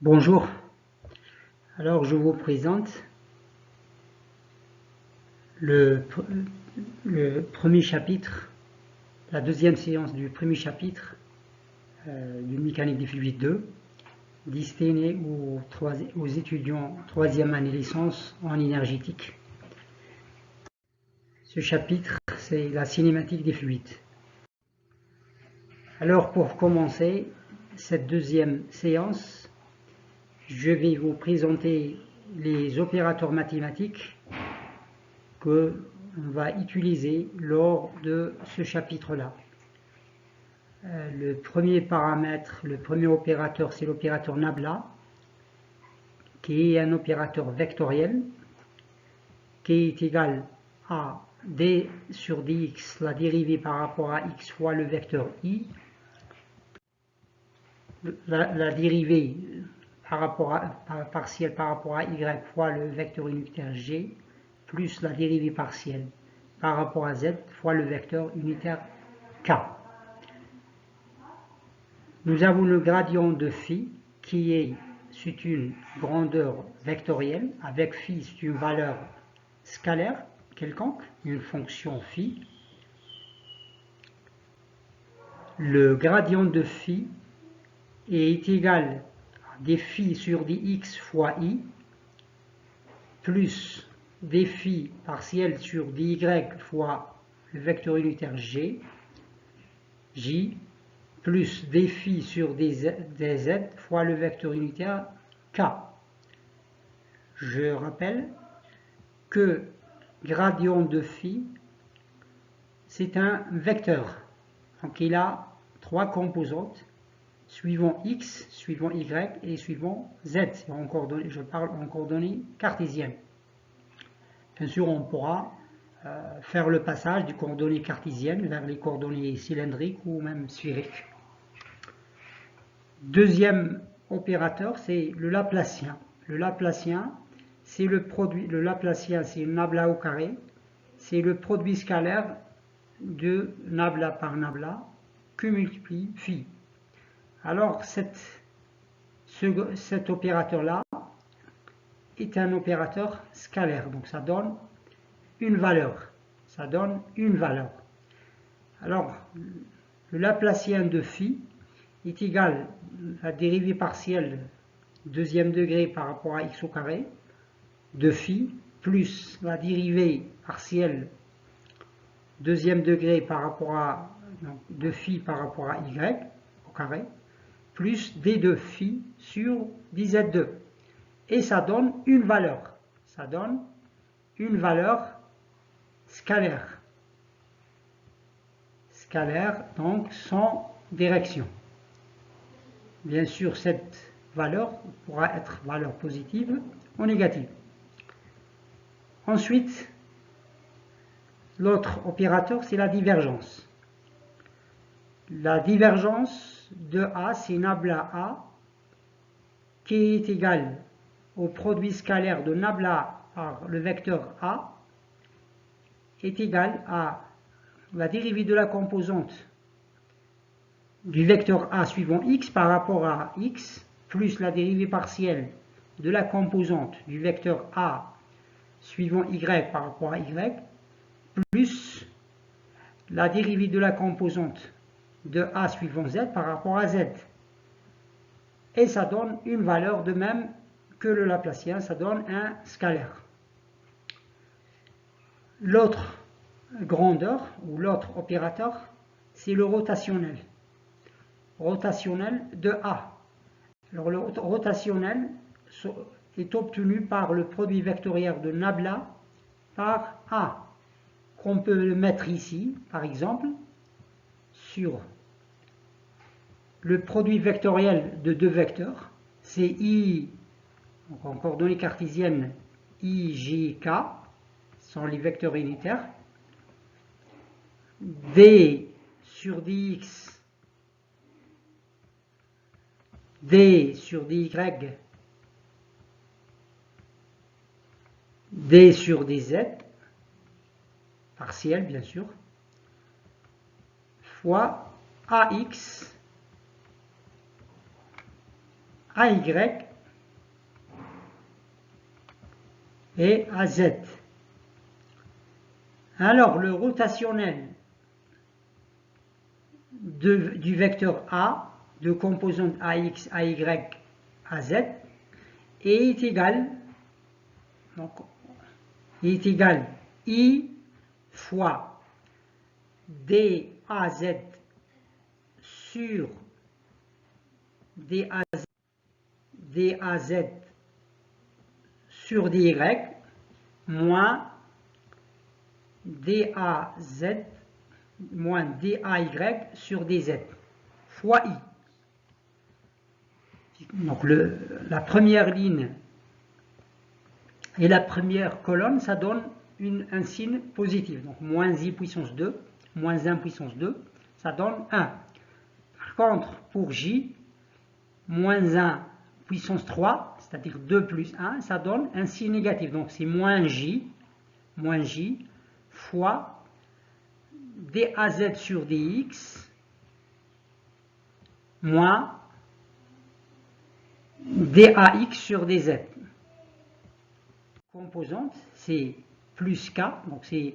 Bonjour, alors je vous présente le premier chapitre, la deuxième séance du premier chapitre d'une mécanique des fluides 2, destiné aux étudiants troisième année licence en énergétique. Ce chapitre, c'est la cinématique des fluides. Alors pour commencer cette deuxième séance, je vais vous présenter les opérateurs mathématiques que on va utiliser lors de ce chapitre-là. Le premier paramètre, le premier opérateur, c'est l'opérateur Nabla, qui est un opérateur vectoriel, qui est égal à d sur dx, la dérivée par rapport à x fois le vecteur i, la dérivée partielle par rapport à y fois le vecteur unitaire g, plus la dérivée partielle par rapport à z fois le vecteur unitaire k. Nous avons le gradient de phi c'est une grandeur vectorielle, avec phi c'est une valeur scalaire quelconque, une fonction phi. Le gradient de phi est égal à dφ sur dx fois i, plus dφ partiel sur dy fois le vecteur unitaire g, j, plus dφ sur dz fois le vecteur unitaire k. Je rappelle que gradient de phi, c'est un vecteur. Donc il a trois composantes, suivant x, suivant y et suivant z. Je parle en coordonnées cartésiennes. Bien sûr, on pourra faire le passage des coordonnées cartésiennes vers les coordonnées cylindriques ou même sphériques. Deuxième opérateur, c'est le Laplacien. Le Laplacien, c'est le produit. Le Laplacien, c'est nabla au carré. C'est le produit scalaire de nabla par nabla que multiplie phi. Alors, cet opérateur-là est un opérateur scalaire. Donc, ça donne une valeur. Ça donne une valeur. Alors, le Laplacien de phi est égal à la dérivée partielle deuxième degré par rapport à x au carré de phi plus la dérivée partielle deuxième degré par rapport à de phi par rapport à y au carré plus d de phi sur dz2. Et ça donne une valeur. Ça donne une valeur scalaire. Scalaire, donc sans direction. Bien sûr, cette valeur pourra être valeur positive ou négative. Ensuite, l'autre opérateur, c'est la divergence. La divergence de A, c'est nabla A, qui est égal au produit scalaire de nabla par le vecteur A, est égal à la dérivée de la composante du vecteur A suivant x par rapport à x, plus la dérivée partielle de la composante du vecteur A suivant y par rapport à y, plus la dérivée de la composante de A suivant z par rapport à z. Et ça donne une valeur de même que le Laplacien, ça donne un scalaire. L'autre grandeur, ou l'autre opérateur, c'est le rotationnel. Rotationnel de A. Alors le rotationnel est obtenu par le produit vectoriel de nabla par A, qu'on peut le mettre ici, par exemple, sur le produit vectoriel de deux vecteurs, c'est I, donc en coordonnées cartésiennes, I, J, K, sont les vecteurs unitaires, D sur dx, D sur dy, D sur dz, partiel bien sûr, fois AX, AY et AZ. Alors, le rotationnel du vecteur A, de composante AX, AY, AZ, est égal, donc, est égal I fois DAZ sur DAZ sur DY moins DAZ moins DAY sur DZ fois I. Donc la première ligne et la première colonne, ça donne un signe positif. Donc moins I puissance 2, moins 1 puissance 2, ça donne 1. Par contre, pour J, moins 1 puissance 3, c'est-à-dire 2 plus 1, ça donne un signe négatif. Donc c'est moins J fois DAZ sur DX moins DAX sur DZ. Composante, c'est plus K, donc c'est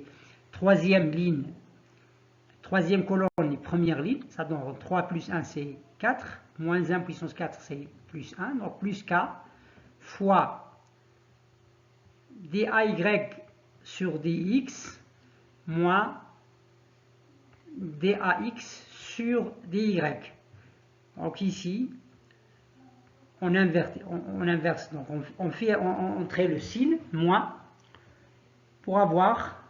troisième ligne, troisième colonne et première ligne, ça donne 3 plus 1 c'est 4, moins 1 puissance 4 c'est plus 1, donc plus K fois DAY sur DX moins DAX sur DY. Donc ici, on inverse, donc on fait entrer le signe moins pour avoir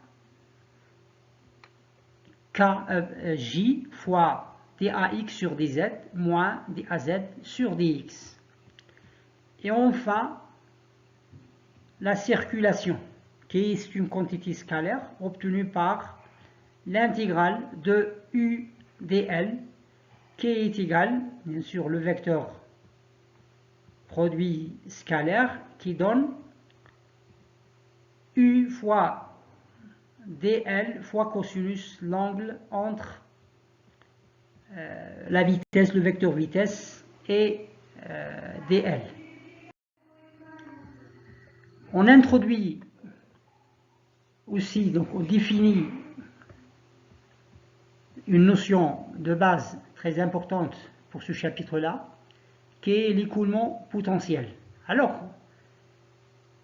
J fois DAX sur DZ moins DAZ sur DX. Et enfin, la circulation, qui est une quantité scalaire obtenue par l'intégrale de U dl, qui est égale, bien sûr, le vecteur produit scalaire qui donne U fois dl fois cosinus l'angle entre la vitesse, le vecteur vitesse et dl. On introduit aussi, donc on définit une notion de base très importante pour ce chapitre-là, qui est l'écoulement potentiel. Alors,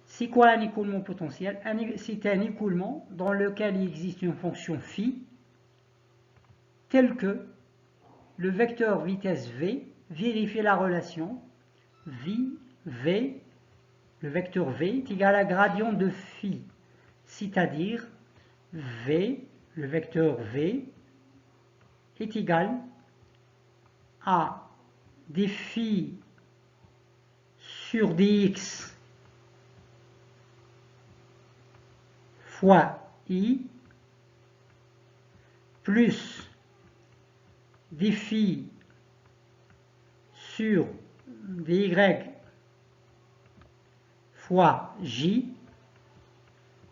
c'est quoi un écoulement potentiel? C'est un écoulement dans lequel il existe une fonction phi telle que le vecteur vitesse v vérifie la relation v, le vecteur v est égal à gradient de phi, c'est-à-dire v, le vecteur v est égal à des phi sur dx fois i plus des phi sur dy fois j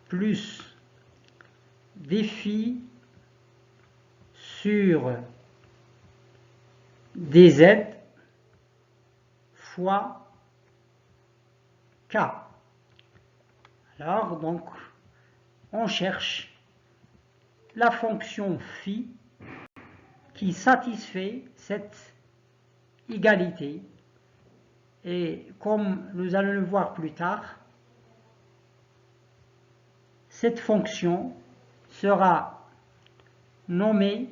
plus des phi sur dz fois k. Alors, donc, on cherche la fonction phi qui satisfait cette égalité. Et comme nous allons le voir plus tard, cette fonction sera nommée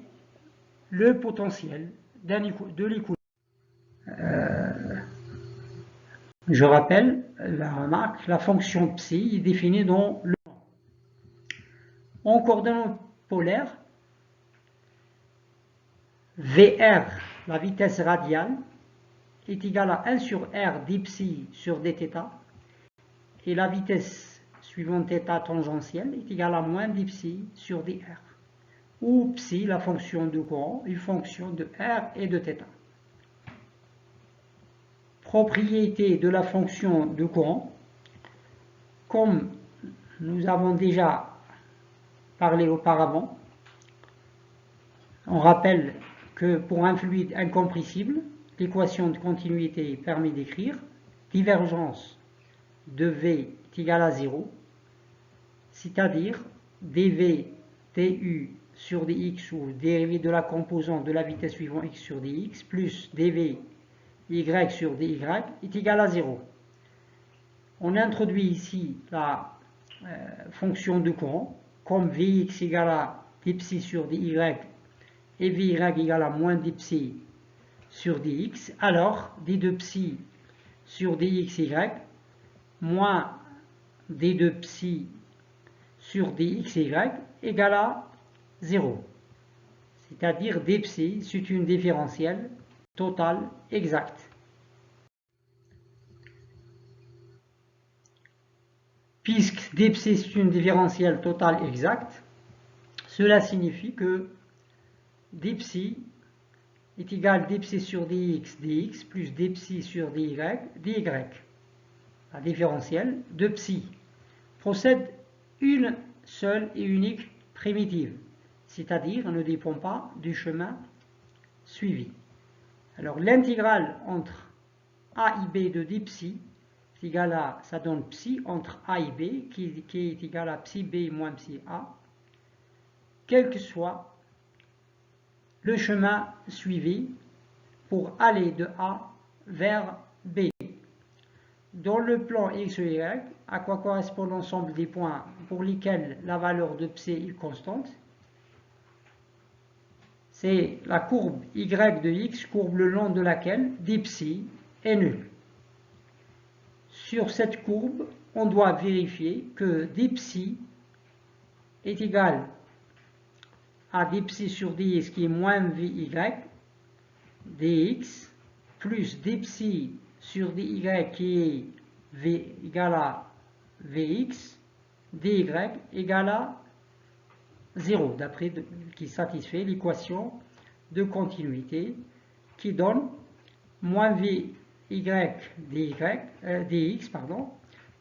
le potentiel de l'écoulement. Je rappelle la remarque, la fonction psi est définie dans le nom. En coordonnées polaires, VR, la vitesse radiale, est égale à 1 sur r dψ sur dθ, et la vitesse suivant θ tangentielle est égale à moins dψ sur dr, où psi, la fonction du courant, est fonction de r et de θ. Propriété de la fonction de courant, comme nous avons déjà parlé auparavant, on rappelle que pour un fluide incompressible, l'équation de continuité permet d'écrire divergence de V est égale à 0 c'est-à-dire dv du sur dx ou dérivé de la composante de la vitesse suivant x sur dx plus dv y sur dy est égal à 0. On introduit ici la fonction de courant, comme Vx égale à dψ sur dy et Vy égale à moins dψ sur dx, alors d de ψ sur dxy moins d de ψ sur dxy égale à 0. C'est-à-dire dψ, c'est une différentielle totale exacte. Puisque dψ c'est une différentielle totale exacte, cela signifie que dψ est égal à dψ sur dx plus dψ sur dy. La différentielle de ψ possède une seule et unique primitive, c'est-à-dire ne dépend pas du chemin suivi. Alors l'intégrale entre a et b de dψ est égale à, ça donne ψ entre a et b qui est égal à ψ b moins ψ a, quel que soit le chemin suivi pour aller de A vers B. Dans le plan x et y, à quoi correspond l'ensemble des points pour lesquels la valeur de ψ est constante? C'est la courbe y de x, courbe le long de laquelle dψ est nul. Sur cette courbe, on doit vérifier que dψ est égal à dψ sur dx qui est moins vy dx plus dψ sur dy qui est v égale à vx dy égale à 0, d'après qui satisfait l'équation de continuité qui donne moins vy dx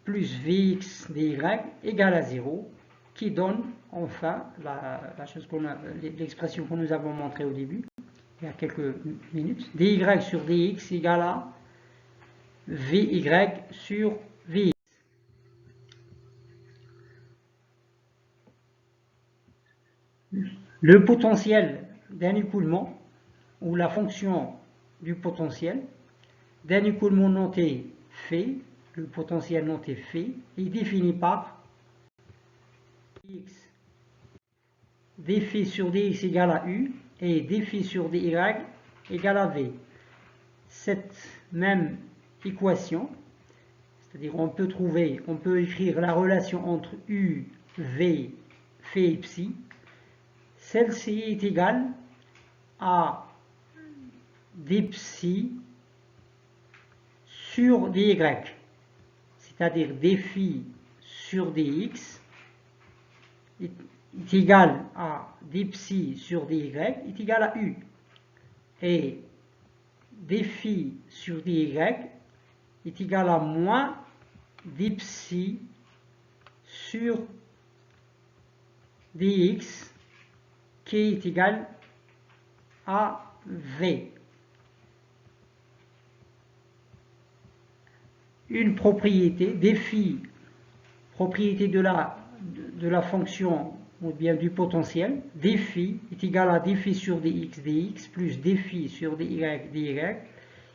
plus vx dy égale à 0, qui donne enfin l'expression que nous avons montrée au début, il y a quelques minutes, dy sur dx égale à vy sur vx. Le potentiel d'un écoulement, ou la fonction du potentiel d'un écoulement noté phi, le potentiel noté phi, est défini par x dφ sur dx égale à u et dφ sur dy égale à v. Cette même équation, c'est-à-dire on peut écrire la relation entre u, v, phi et psi, celle-ci est égale à dψ sur dy, c'est-à-dire dφ sur dx est égal à dψ sur dy est égal à u. Et dφ sur dy est égal à moins dψ sur dx qui est égal à v. Une propriété, dφ, propriété de la fonction ou bien du potentiel, dφ est égal à dφ sur dx plus dφ sur dy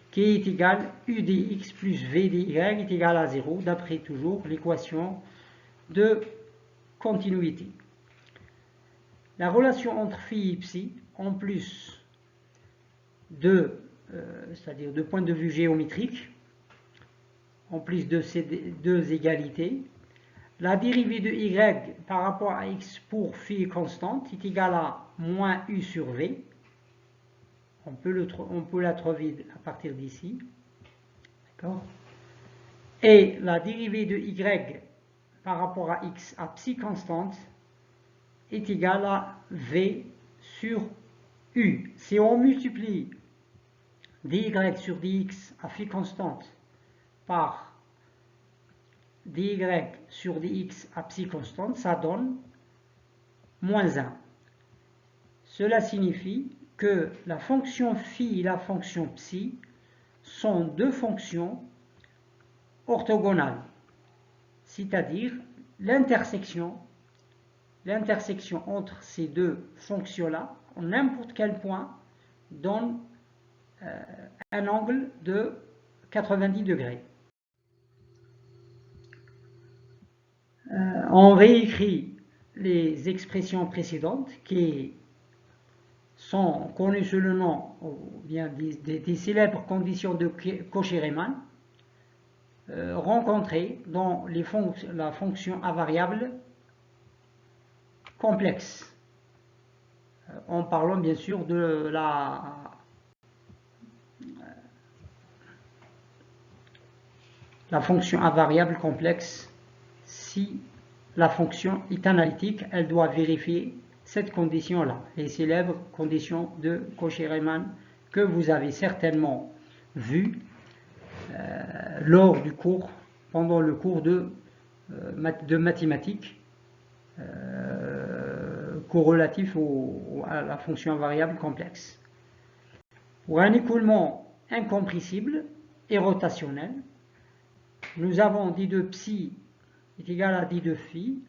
qui est égal à u dx plus v dy est égal à 0, d'après toujours l'équation de continuité. La relation entre phi et psi, en plus c'est-à-dire de point de vue géométrique, en plus de ces deux égalités, la dérivée de y par rapport à x pour phi constante est égale à moins u sur v. On peut la trouver à partir d'ici. D'accord? Et la dérivée de y par rapport à x à psi constante est égale à v sur u. Si on multiplie dy sur dx à phi constante par dy sur dx à psi constante, ça donne moins 1. Cela signifie que la fonction phi et la fonction psi sont deux fonctions orthogonales, c'est-à-dire l'intersection l'intersection entre ces deux fonctions-là, en n'importe quel point, donne un angle de 90 degrés. On réécrit les expressions précédentes qui sont connues sous le nom ou bien des célèbres conditions de Cauchy-Riemann rencontrées dans la fonction invariable complexe, en parlant bien sûr de la fonction invariable complexe. Si la fonction est analytique, elle doit vérifier cette condition-là, les célèbres conditions de Cauchy-Riemann que vous avez certainement vues lors du cours, pendant le cours de mathématiques, corrélatif à la fonction invariable complexe. Pour un écoulement incompressible et rotationnel, nous avons dit de psi est égal à dit de phi,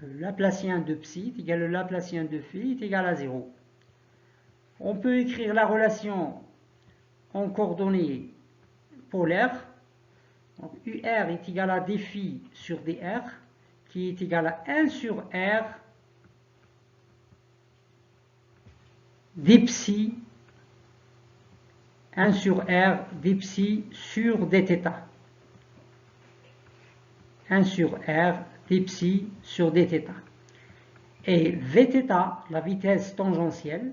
le Laplacien de psi est égal au Laplacien de phi est égal à 0. On peut écrire la relation en coordonnées polaires. Donc, UR est égal à dφ sur dr, qui est égal à 1 sur R dψ, 1 sur R dψ sur dθ. 1 sur R dψ sur dθ. Et Vθ, la vitesse tangentielle,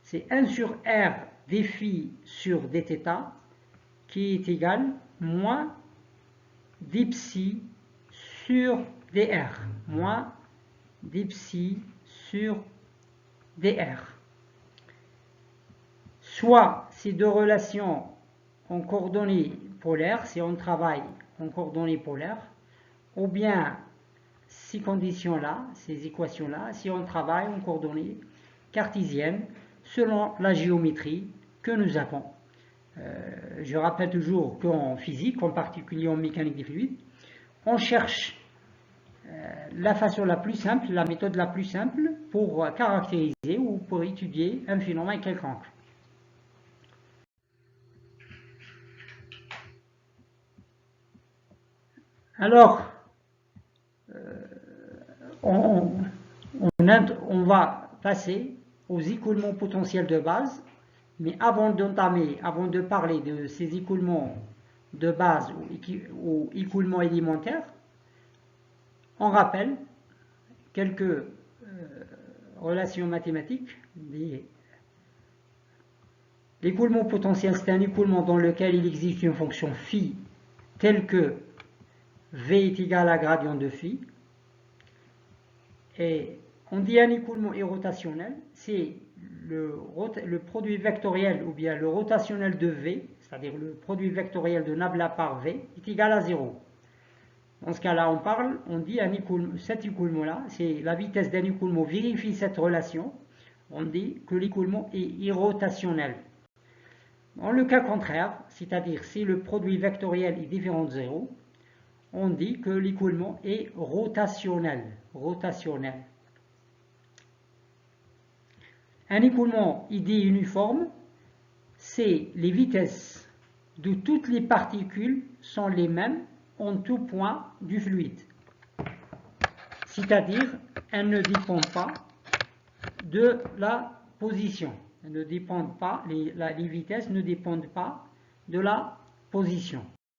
c'est 1 sur R dφ sur dθ, qui est égal moins dψ sur dr, moins dψ sur dr. Soit ces deux relations en coordonnées polaires, si on travaille en coordonnées polaires, ou bien ces conditions-là, ces équations-là, si on travaille en coordonnées cartésiennes, selon la géométrie que nous avons. Je rappelle toujours qu'en physique, en particulier en mécanique des fluides, on cherche la façon la plus simple, la méthode la plus simple pour caractériser ou pour étudier un phénomène quelconque. Alors, on va passer aux écoulements potentiels de base, mais avant de parler de ces écoulements de base ou écoulements élémentaires, on rappelle quelques relations mathématiques. L'écoulement potentiel, c'est un écoulement dans lequel il existe une fonction phi telle que V est égal à gradient de phi. Et on dit un écoulement est rotationnel, c'est le produit vectoriel ou bien le rotationnel de V, c'est-à-dire le produit vectoriel de nabla par V, est égal à 0. Dans ce cas-là, on dit cet écoulement-là, c'est la vitesse d'un écoulement vérifie cette relation, on dit que l'écoulement est irrotationnel. Dans le cas contraire, c'est-à-dire si le produit vectoriel est différent de 0, on dit que l'écoulement est rotationnel. Un écoulement idée uniforme, c'est les vitesses de toutes les particules sont les mêmes en tout point du fluide. C'est-à-dire, elles ne dépendent pas de la position. Elles ne dépendent pas, les vitesses ne dépendent pas de la position.